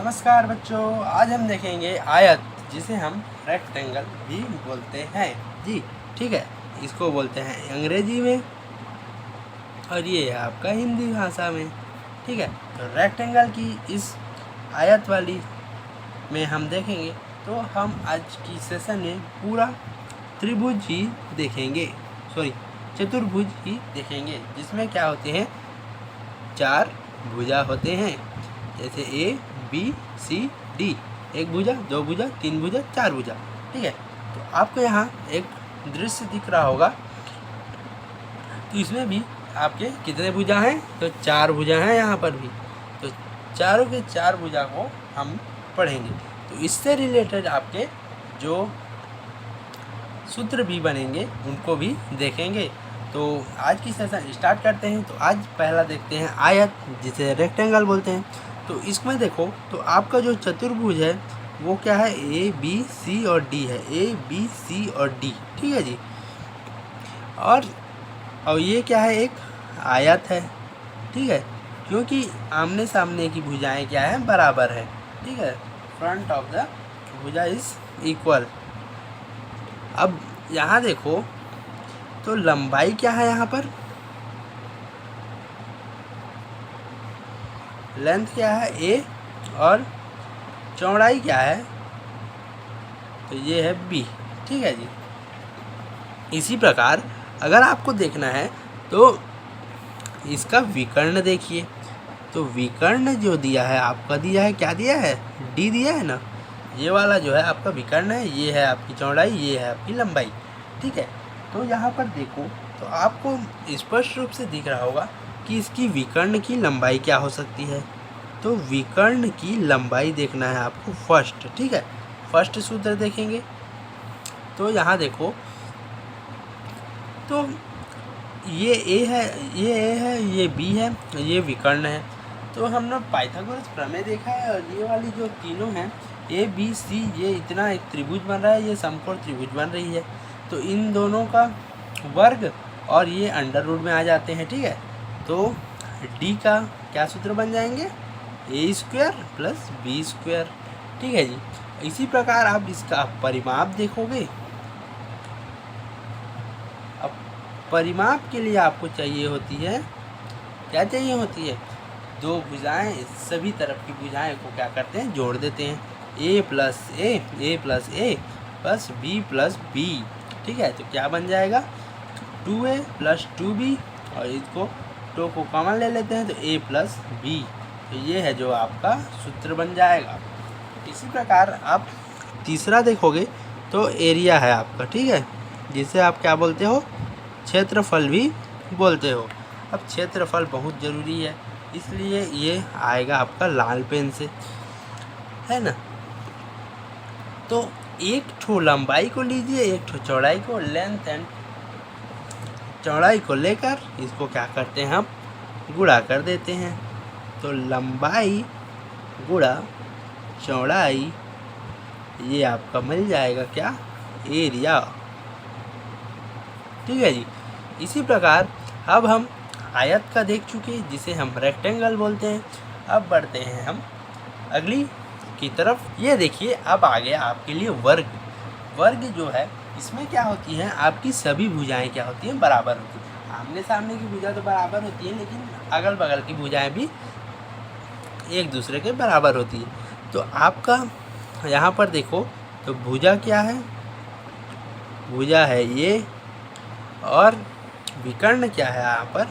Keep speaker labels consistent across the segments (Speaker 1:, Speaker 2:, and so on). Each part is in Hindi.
Speaker 1: नमस्कार बच्चों, आज हम देखेंगे आयत, जिसे हम रेक्टेंगल भी बोलते हैं जी। ठीक है, इसको बोलते हैं अंग्रेजी में और ये है आपका हिंदी भाषा में। ठीक है, तो रेक्टेंगल की इस आयत वाली में हम देखेंगे। तो हम आज की सेशन में पूरा त्रिभुज ही देखेंगे, चतुर्भुज ही देखेंगे, जिसमें क्या होते हैं, 4 भुजा होते हैं, जैसे ए बी सी डी। 1 भुजा, 2 भुजा, 3 भुजा, 4 भुजा। ठीक है, तो आपको यहाँ एक दृश्य दिख रहा होगा, तो इसमें भी आपके कितने भुजा हैं, तो 4 भुजा हैं यहाँ पर भी। तो चारों के 4 भुजा को हम पढ़ेंगे। तो इससे रिलेटेड आपके जो सूत्र भी बनेंगे उनको भी देखेंगे। तो आज की सेशन स्टार्ट करते हैं। तो आज पहला देखते हैं आयत, जिसे रेक्टेंगल बोलते हैं। तो इसमें देखो, तो आपका जो चतुर्भुज है वो क्या है, ए बी सी और डी है, ए बी सी और डी। ठीक है जी। और ये क्या है, एक आयत है। ठीक है, क्योंकि आमने सामने की भुजाएं क्या है, बराबर है। ठीक है, फ्रंट ऑफ द भुजा इज इक्वल। अब यहाँ देखो, तो लंबाई क्या है यहाँ पर, लेंथ क्या है ए, और चौड़ाई क्या है, तो ये है बी। ठीक है जी। इसी प्रकार अगर आपको देखना है तो इसका विकर्ण देखिए। तो विकर्ण जो दिया है, आपका दिया है, क्या दिया है, डी दिया है ना। ये वाला जो है आपका विकर्ण है, ये है आपकी चौड़ाई, ये है आपकी लंबाई। ठीक है, तो यहाँ पर देखो, तो आपको स्पष्ट रूप से दिख रहा होगा कि इसकी विकर्ण की लंबाई क्या हो सकती है। तो विकर्ण की लंबाई देखना है आपको फर्स्ट। ठीक है, फर्स्ट सूत्र देखेंगे। तो यहाँ देखो, तो ये ए है, ये बी है, ये विकर्ण है। तो हमने पाइथागोरस प्रमेय देखा है, और ये वाली जो तीनों हैं, ए बी सी, ये इतना एक त्रिभुज बन रहा है, ये समकोण त्रिभुज बन रही है। तो इन दोनों का वर्ग और ये अंडर रूट में आ जाते हैं। ठीक है, तो डी का क्या सूत्र बन जाएंगे, ए स्क्वायर प्लस बी स्क्वायर। ठीक है जी। इसी प्रकार आप इसका परिमाप देखोगे। अब परिमाप के लिए आपको चाहिए होती है, क्या चाहिए होती है, 2 भुजाएं, सभी तरफ की भुजाएं को क्या करते हैं, जोड़ देते हैं। ए plus A plus B plus B. ठीक है, तो क्या बन जाएगा, 2a प्लस 2b, और इसको 2 को कॉमन ले लेते हैं, तो a प्लस बी। तो ये है जो आपका सूत्र बन जाएगा। इसी प्रकार आप तीसरा देखोगे, तो एरिया है आपका। ठीक है, जिसे आप क्या बोलते हो, क्षेत्रफल भी बोलते हो। अब क्षेत्रफल बहुत ज़रूरी है, इसलिए ये आएगा आपका लाल पेन से, है ना। तो एक ठो लंबाई को लीजिए, एक ठो चौड़ाई को, लेंथ एंड चौड़ाई को लेकर इसको क्या करते हैं, हम गुणा कर देते हैं। तो लंबाई गुणा चौड़ाई, ये आपका मिल जाएगा क्या, एरिया। ठीक है जी। इसी प्रकार अब हम आयत का देख चुके, जिसे हम रेक्टेंगल बोलते हैं। अब बढ़ते हैं हम अगली की तरफ। ये देखिए, अब आ गया आपके लिए वर्ग। वर्ग जो है, इसमें क्या होती है, आपकी सभी भुजाएं क्या होती हैं, बराबर होती हैं। आमने सामने की भुजा तो बराबर होती है, लेकिन अगल बगल की भुजाएं भी एक दूसरे के बराबर होती है। तो आपका यहाँ पर देखो, तो भुजा क्या है, भुजा है ये, और विकर्ण क्या है यहाँ पर,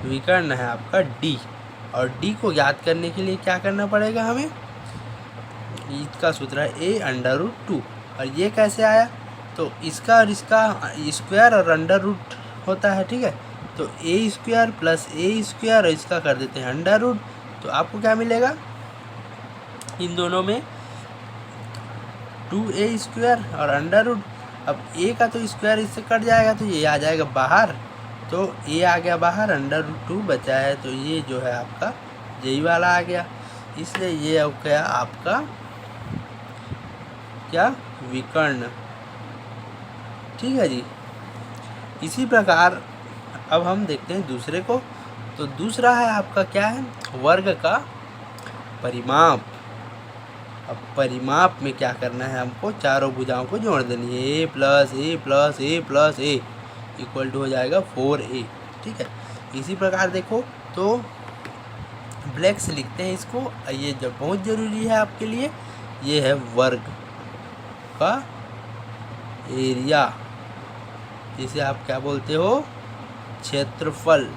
Speaker 1: विकर्ण है आपका डी। और डी को याद करने के लिए क्या करना पड़ेगा हमें, इसका सूत्र है ए अंडर रूट 2। और ये कैसे आया, तो इसका और इसका स्क्वायर और अंडर रूट होता है। ठीक है, तो ए स्क्वायर प्लस ए स्क्वायर, और इसका कर देते हैं अंडर रूट। तो आपको क्या मिलेगा, इन दोनों में 2a स्क्वायर और अंडर रूट। अब ए का तो स्क्वायर इससे कट जाएगा, तो ये आ जाएगा बाहर, तो ए आ गया बाहर, अंडर रूट 2 बचा है, तो ये जो है आपका यही वाला आ गया। इसलिए ये हो गया आपका क्या, विकर्ण। ठीक है जी। इसी प्रकार अब हम देखते हैं दूसरे को। तो दूसरा है आपका क्या है, वर्ग का परिमाप। अब परिमाप में क्या करना है, हमको चारों भुजाओं को जोड़ देनी है। A plus A plus A plus A equal to हो जाएगा 4a। ठीक है, इसी प्रकार देखो तो ब्लैक से लिखते हैं इसको। ये जो बहुत ज़रूरी है आपके लिए, ये है वर्ग का एरिया, जिसे आप क्या बोलते हो, क्षेत्रफल।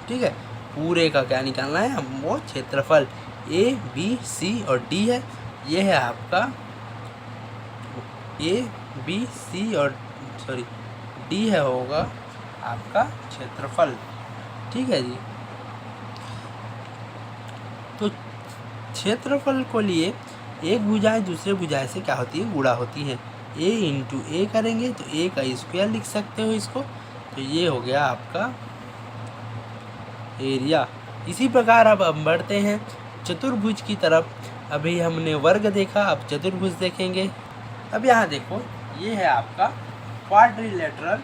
Speaker 1: ठीक है, पूरे का क्या निकालना है हम, वो क्षेत्रफल। ए बी सी और डी है, ये है आपका ए बी सी और सॉरी डी है होगा आपका क्षेत्रफल। ठीक है जी, तो क्षेत्रफल को लिए एक भुजाएं दूसरे भुजाएं से क्या होती है, गुणा होती है। ए इंटू ए करेंगे तो ए का स्क्वायर लिख सकते हो इसको, तो ये हो गया आपका एरिया। इसी प्रकार अब हम बढ़ते हैं चतुर्भुज की तरफ। अभी हमने वर्ग देखा, अब चतुर्भुज देखेंगे। अब यहाँ देखो, ये है आपका क्वाड्रिलेटरल,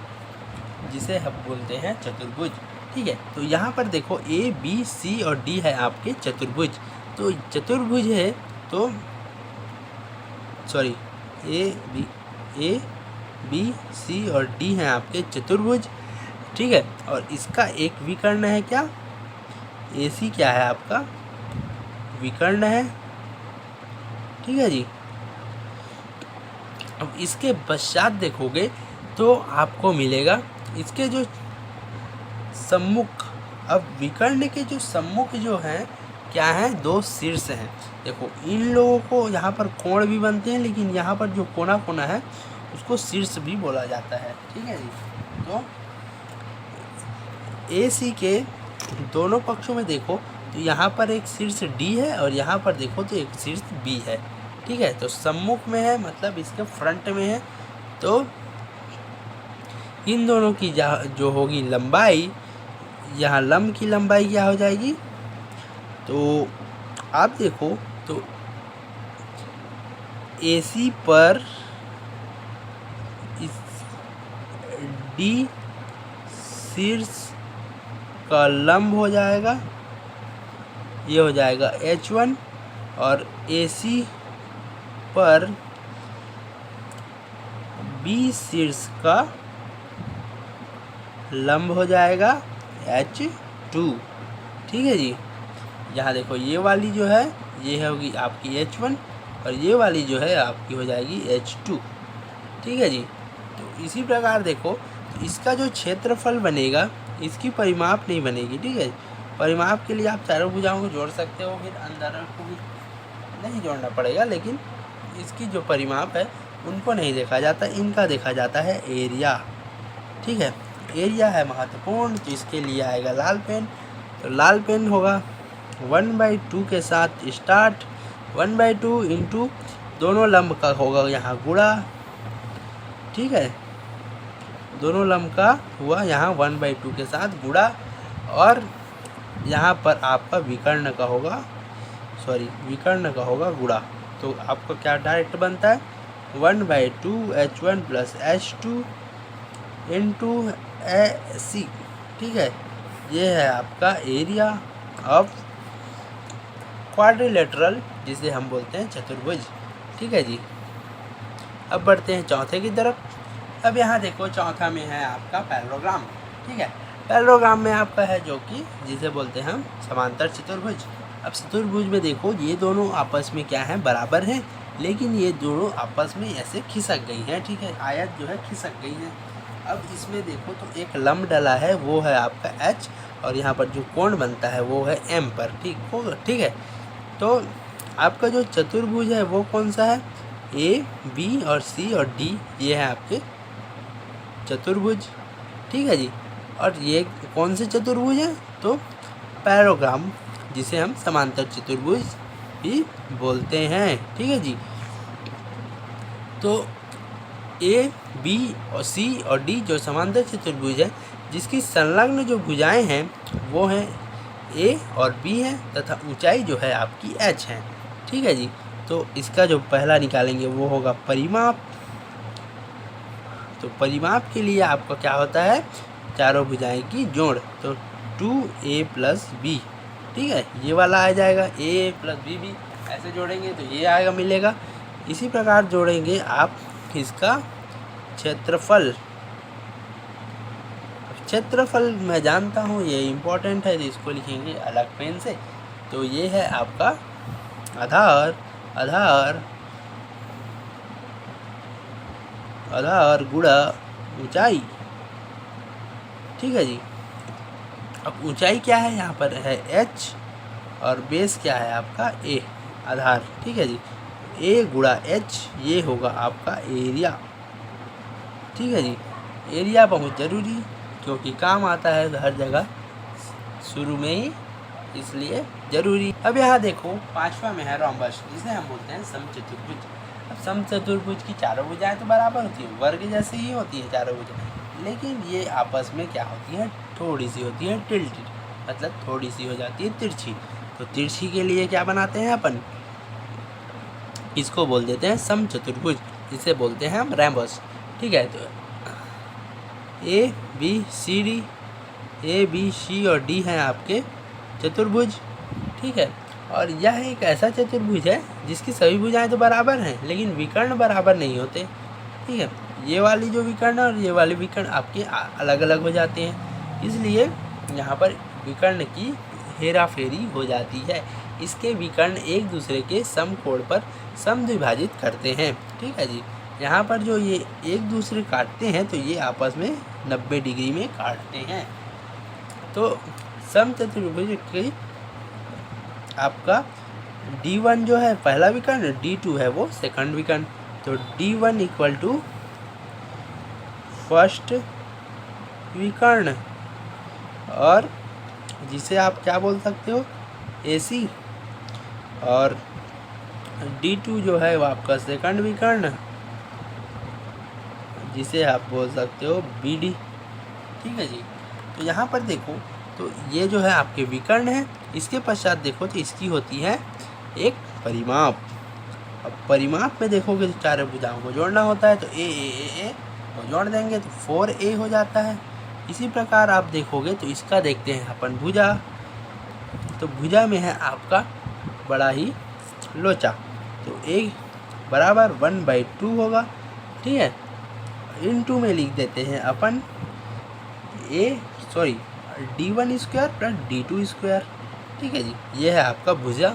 Speaker 1: जिसे हम बोलते हैं चतुर्भुज। ठीक है, तो यहाँ पर देखो ए बी सी और डी है आपके चतुर्भुज। तो चतुर्भुज है तो सॉरी ए बी सी और डी हैं आपके चतुर्भुज। ठीक है, और इसका एक विकर्ण है क्या, ए सी क्या है आपका विकर्ण है। ठीक है जी, अब इसके पश्चात देखोगे तो आपको मिलेगा इसके जो सम्मुख। अब विकर्ण के जो सम्मुख जो हैं क्या है, दो शीर्ष हैं। देखो इन लोगों को यहाँ पर कोण भी बनते हैं, लेकिन यहाँ पर जो कोना कोना है उसको शीर्ष भी बोला जाता है। ठीक है जी, तो ए सी के दोनों पक्षों में देखो तो यहाँ पर एक शीर्ष डी है और यहाँ पर देखो तो एक शीर्ष बी है। ठीक है, तो सम्मुख में है मतलब इसके फ्रंट में है। तो इन दोनों की जो होगी लंबाई, यहाँ लंब की लंबाई क्या हो जाएगी, तो आप देखो तो AC पर इस D शीर्ष का लंब हो जाएगा, ये हो जाएगा H1, और AC पर B शीर्ष का लंब हो जाएगा H2। ठीक है जी, यहाँ देखो ये वाली जो है ये होगी आपकी H1 और ये वाली जो है आपकी हो जाएगी H2। ठीक है जी, तो इसी प्रकार देखो तो इसका जो क्षेत्रफल बनेगा इसकी परिमाप नहीं बनेगी। ठीक है, परिमाप के लिए आप चारों भुजाओं को जोड़ सकते हो, फिर अंदर को भी नहीं जोड़ना पड़ेगा, लेकिन इसकी जो परिमाप है उनको नहीं देखा जाता, इनका देखा जाता है एरिया। ठीक है, एरिया है महत्वपूर्ण, तो इसके लिए आएगा लाल पेन। तो लाल पेन होगा 1/2 के साथ स्टार्ट, 1/2 इंटू दोनों लंब का होगा यहाँ गुणा। ठीक है, दोनों लंब का हुआ यहाँ 1/2 के साथ गुणा, और यहाँ पर आपका विकर्ण का होगा विकर्ण का होगा गुणा। तो आपको क्या डायरेक्ट बनता है 1/2 H1 plus H2 into AC। ठीक है, ये है आपका एरिया ऑफ क्वाड्रिलेटरल, जिसे हम बोलते हैं चतुर्भुज। ठीक है जी, अब बढ़ते हैं चौथे की तरफ। अब यहाँ देखो चौथा में है आपका पैरेललोग्राम। ठीक है, पैरेललोग्राम में आपका है जो कि जिसे बोलते हैं हम समांतर चतुर्भुज। अब चतुर्भुज में देखो ये दोनों आपस में क्या है, बराबर हैं, लेकिन ये दोनों आपस में ऐसे खिसक गई हैं। ठीक है, आयत जो है खिसक गई है। अब इसमें देखो तो एक लंब डला है, वो है आपका H, और यहाँ पर जो कोण बनता है वो है M पर। ठीक होगा, ठीक है, तो आपका जो चतुर्भुज है वो कौन सा है, A, B और C और D, ये है आपके चतुर्भुज। ठीक है जी, और ये कौन से चतुर्भुज है, तो पैरेललोग्राम, जिसे हम समांतर चतुर्भुज भी बोलते हैं। ठीक है जी, तो A, B और C और D जो समांतर चतुर्भुज है, जिसकी संलग्न जो भुजाएं हैं वो हैं A और B हैं, तथा ऊंचाई जो है आपकी H है। ठीक है जी, तो इसका जो पहला निकालेंगे वो होगा परिमाप। तो परिमाप के लिए आपका क्या होता है, चारों भुजाएं की जोड़, तो 2A प्लस B। ठीक है, ये वाला आ जाएगा A प्लस B, ऐसे जोड़ेंगे तो ये आएगा मिलेगा। इसी प्रकार जोड़ेंगे आप इसका क्षेत्रफल। क्षेत्रफल मैं जानता हूँ ये इम्पोर्टेंट है, तो इसको लिखेंगे अलग पेन से। तो ये है आपका आधार आधार आधार गुणा ऊंचाई। ठीक है जी। अब ऊंचाई क्या है, यहाँ पर है h और बेस क्या है आपका a, आधार। ठीक है जी। a गुणा h ये होगा आपका एरिया। ठीक है जी। एरिया बहुत ज़रूरी, क्योंकि काम आता है हर जगह शुरू में ही, इसलिए ज़रूरी। अब यहाँ देखो 5वां में है रोम्बस, जिसे हम बोलते हैं समचतुर्भुज। अब समचतुर्भुज की चारों भुजाएं तो बराबर होती हैं, वर्ग जैसे ही होती हैं चारों भुजाएं, लेकिन ये आपस में क्या होती हैं, थोड़ी सी होती है टिल्टेड, मतलब थोड़ी सी हो जाती है तिरछी। तो तिरछी के लिए क्या बनाते हैं अपन, इसको बोल देते हैं समचतुर्भुज, जिसे बोलते हैं हम रैम्बस। ठीक है। तो ए बी सी और डी हैं आपके चतुर्भुज। ठीक है। और यह एक ऐसा चतुर्भुज है जिसकी सभी भुजाएं तो बराबर हैं, लेकिन विकर्ण बराबर नहीं होते। ठीक है। ये वाली जो विकर्ण और ये वाली विकर्ण आपके अलग अलग हो जाते हैं, इसलिए यहाँ पर विकर्ण की हेरा फेरी हो जाती है। इसके विकर्ण एक दूसरे के समकोण पर समद्विभाजित करते हैं। ठीक है जी। यहाँ पर जो ये एक दूसरे काटते हैं तो ये आपस में 90 डिग्री में काटते हैं। तो समचतुर्भुज की आपका D1 जो है पहला विकर्ण, D2 है वो सेकंड विकर्ण। तो D1 इक्वल टू फर्स्ट विकर्ण, और जिसे आप क्या बोल सकते हो AC, और D2 जो है वो आपका सेकंड विकर्ण, जिसे आप बोल सकते हो BD। ठीक है जी। तो यहाँ पर देखो तो ये जो है आपके विकर्ण है, इसके पश्चात देखो तो इसकी होती है एक परिमाप। अब परिमाप में देखोगे तो चारों भुजाओं को जोड़ना होता है, तो ए को जोड़ देंगे तो 4a हो जाता है। इसी प्रकार आप देखोगे तो इसका देखते हैं अपन भुजा। तो भुजा में है आपका बड़ा ही लोचा, तो a बराबर 1/2 होगा। ठीक है। इनटू में लिख देते हैं अपन D1 square plus D2 square. ठीक है जी। ये है आपका भुजा।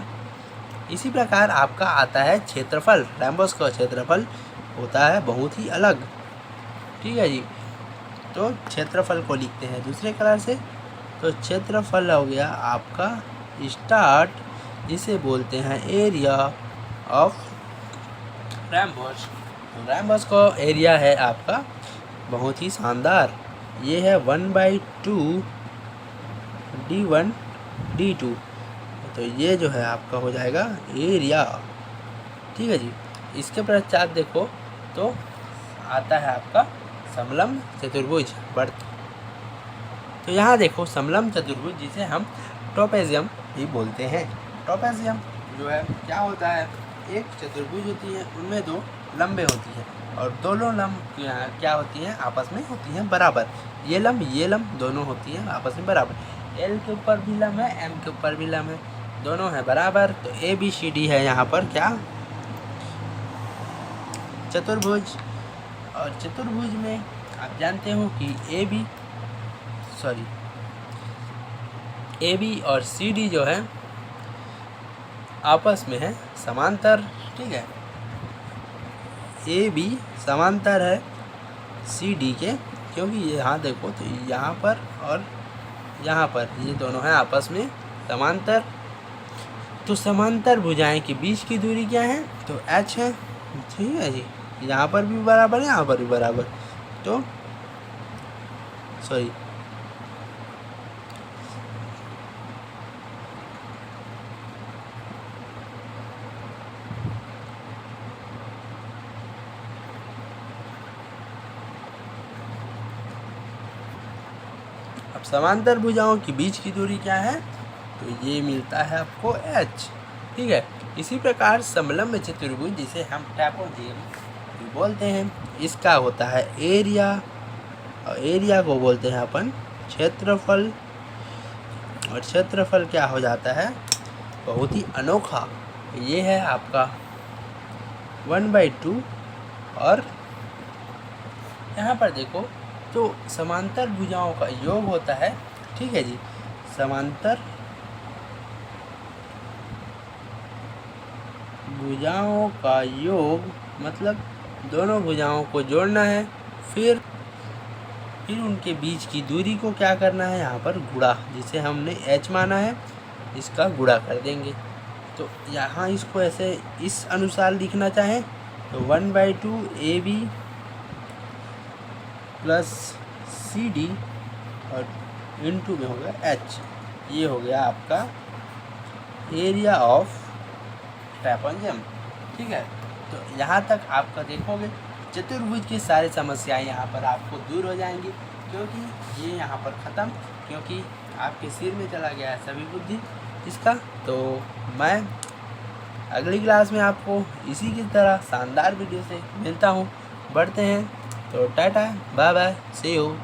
Speaker 1: इसी प्रकार आपका आता है क्षेत्रफल। रैम्बस का क्षेत्रफल होता है बहुत ही अलग। ठीक है जी। तो क्षेत्रफल को लिखते हैं दूसरे कलर से। तो क्षेत्रफल हो गया आपका स्टार्ट, जिसे बोलते हैं एरिया ऑफ रैम्बस। तो रैम्बस का एरिया है आपका बहुत ही शानदार, ये है 1/2 D1 D2। तो ये जो है आपका हो जाएगा एरिया। ठीक है जी। इसके पश्चात देखो तो आता है आपका समलंब चतुर्भुज बढ़। तो यहाँ देखो समलंब चतुर्भुज, जिसे हम ट्रोपेजियम भी बोलते हैं। ट्रोपेजियम जो है क्या होता है, एक चतुर्भुज होती है, उनमें दो लंबे होती है, और दोनों लंब क्या होती हैं, आपस में होती हैं बराबर। ये लंब दोनों होती हैं आपस में बराबर। एल के ऊपर भी लंब है, एम के ऊपर भी लंब है, दोनों है बराबर। तो ABCD है यहाँ पर क्या, चतुर्भुज। और चतुर्भुज में आप जानते हो कि AB और CD जो है आपस में है समांतर। ठीक है। AB समांतर है CD के, क्योंकि यहाँ देखो तो यहाँ पर और यहाँ पर ये दोनों हैं आपस में समांतर। तो समांतर भुजाएं के बीच की दूरी क्या है, तो h है। ठीक है जी। यहाँ पर भी बराबर है, यहाँ पर भी बराबर। तो अब समांतर भुजाओं के बीच की दूरी क्या है, तो ये मिलता है आपको h। ठीक है। इसी प्रकार समलंब चतुर्भुज, जिसे हम ट्रैपेज़ियम भी बोलते हैं, इसका होता है एरिया, और एरिया को बोलते हैं अपन क्षेत्रफल। और क्षेत्रफल क्या हो जाता है, बहुत ही अनोखा, ये है आपका 1/2 और यहाँ पर देखो तो समांतर भुजाओं का योग होता है, ठीक है जी। समांतर भुजाओं का योग मतलब दोनों भुजाओं को जोड़ना है, फिर उनके बीच की दूरी को क्या करना है, यहाँ पर गुणा, जिसे हमने h माना है इसका गुणा कर देंगे। तो यहाँ इसको ऐसे इस अनुसार लिखना चाहें तो 1/2 AB प्लस CD और इनटू में हो गया h। ये हो गया आपका एरिया ऑफ ट्रापेजम, ठीक है। तो यहाँ तक आपका देखोगे चतुर्भुज की सारी समस्याएं यहाँ पर आपको दूर हो जाएंगी, क्योंकि ये यहाँ पर ख़त्म, क्योंकि आपके सिर में चला गया है सभी बुद्धि इसका। तो मैं अगली क्लास में आपको इसी की तरह शानदार वीडियो से मिलता हूँ। बढ़ते हैं, तो tata bye bye, see you.